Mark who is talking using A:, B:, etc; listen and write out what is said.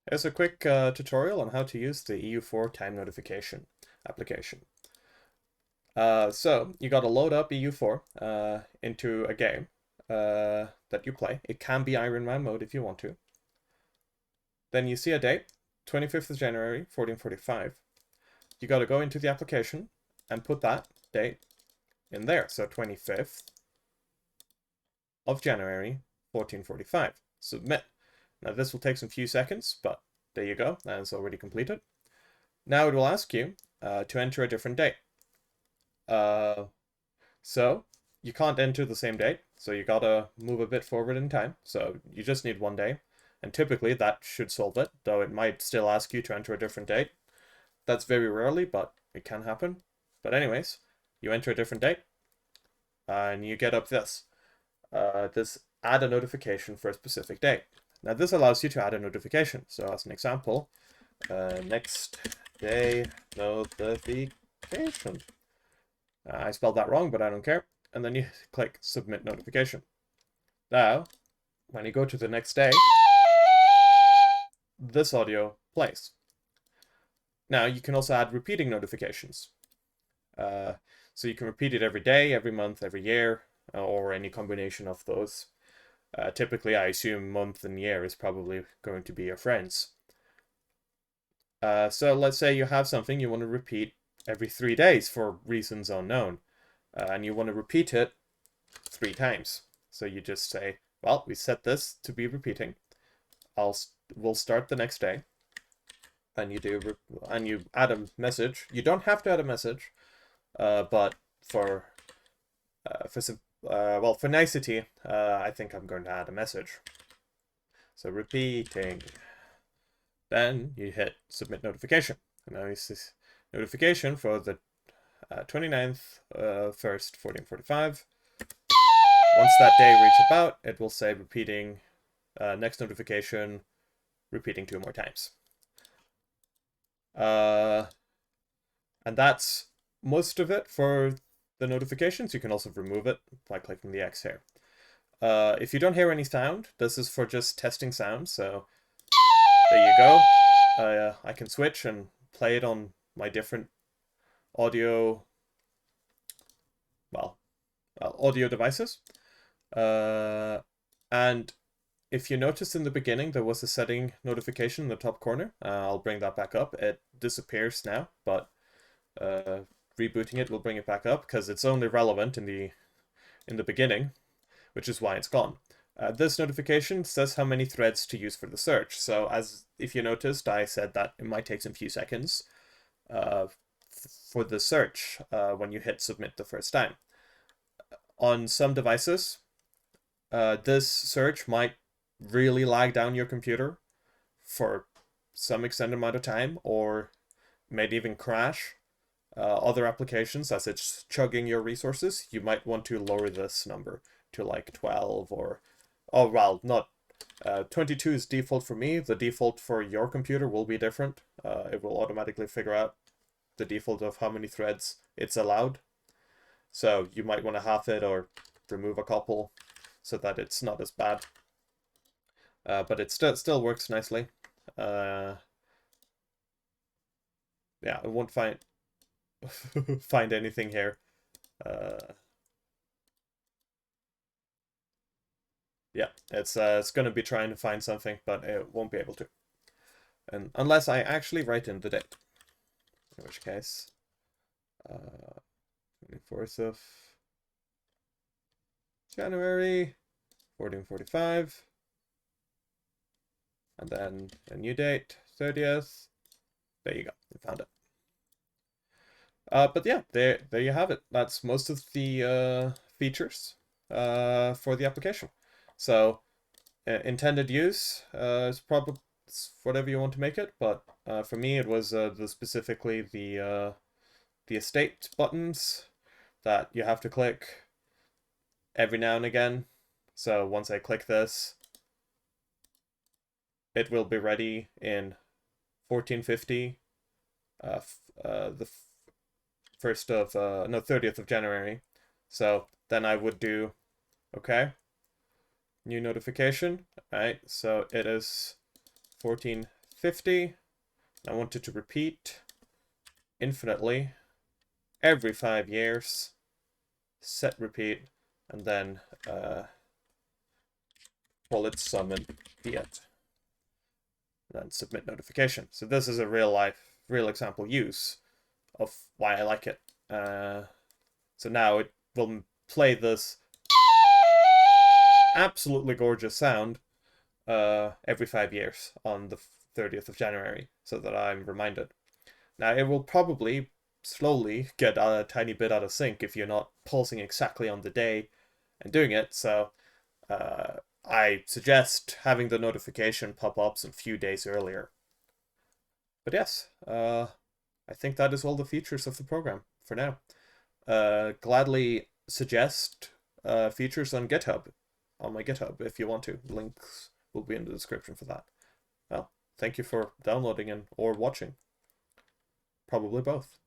A: Here's a quick tutorial on how to use the EU4 Time Notification application. So you got to load up EU4 into a game that you play. It can be Iron Man mode if you want to. Then you see a date, 25th of January, 1445. You got to go into the application and put that date in there. So 25th of January, 1445. Submit. Now this will take some few seconds, but there you go, and it's already completed. Now it will ask you to enter a different date. So you can't enter the same date, so you gotta move a bit forward in time. So you just need one day, and typically that should solve it, though it might still ask you to enter a different date. That's very rarely, but it can happen. But anyways, you enter a different date, and you get up this. This add a notification for a specific date. Now this allows you to add a notification. So as an example, next day notification. I spelled that wrong, but I don't care. And then you click submit notification. Now, when you go to the next day, this audio plays. Now you can also add repeating notifications. So you can repeat it every day, every month, every year, or any combination of those. Typically, I assume month and year is probably going to be your friends. So let's say you have something you want to repeat every 3 days for reasons unknown, and you want to repeat it 3 times. So you just say, well, we set this to be repeating. We'll start the next day, and you add a message. You don't have to add a message, but for nicety, I think I'm going to add a message. So repeating. Then you hit submit notification. And now you see notification for the 29th, 1st, 1445. Once that day reaches about, it will say repeating, next notification, repeating 2 more times. And that's most of it for the notifications. You can also remove it by clicking the X here. If you don't hear any sound, this is for just testing sound. So there you go. I can switch and play it on my different audio, audio devices. And if you noticed in the beginning, there was a setting notification in the top corner. I'll bring that back up. It disappears now, but rebooting it will bring it back up because it's only relevant in the beginning, which is why it's gone. This notification says how many threads to use for the search. So if you noticed, I said that it might take some few seconds for the search when you hit submit the first time. On some devices, this search might really lag down your computer for some extended amount of time, or maybe even crash other applications as it's chugging your resources. You might want to lower this number to like 12 or, oh well, not 22 is default for me. The default for your computer will be different. It will automatically figure out the default of how many threads it's allowed. So you might want to half it or remove a couple so that it's not as bad. But it still works nicely. Yeah, I won't find anything here. Yeah, it's going to be trying to find something, but it won't be able to. And unless I actually write in the date, in which case, 24th of January, 1445, and then a new date, 30th. There you go, you found it. But yeah, there you have it. That's most of the features for the application. So intended use is probably whatever you want to make it, but for me it was specifically the estate buttons that you have to click every now and again. So once I click this, it will be ready in 1450, the 30th of January. So then I would do, okay, new notification. All right, so it is 1450 50. I want it to repeat infinitely every 5 years. Set repeat, and then call it summon fiat. Then submit notification. So this is a real example use of why I like it. So now it will play this absolutely gorgeous sound every 5 years on the 30th of January, so that I'm reminded. Now it will probably slowly get a tiny bit out of sync if you're not pulsing exactly on the day and doing it, so I suggest having the notification pop up some few days earlier. But yes, I think that is all the features of the program for now. Gladly suggest features on GitHub, on my GitHub, if you want to. Links will be in the description for that. Well, thank you for downloading and or watching. Probably both.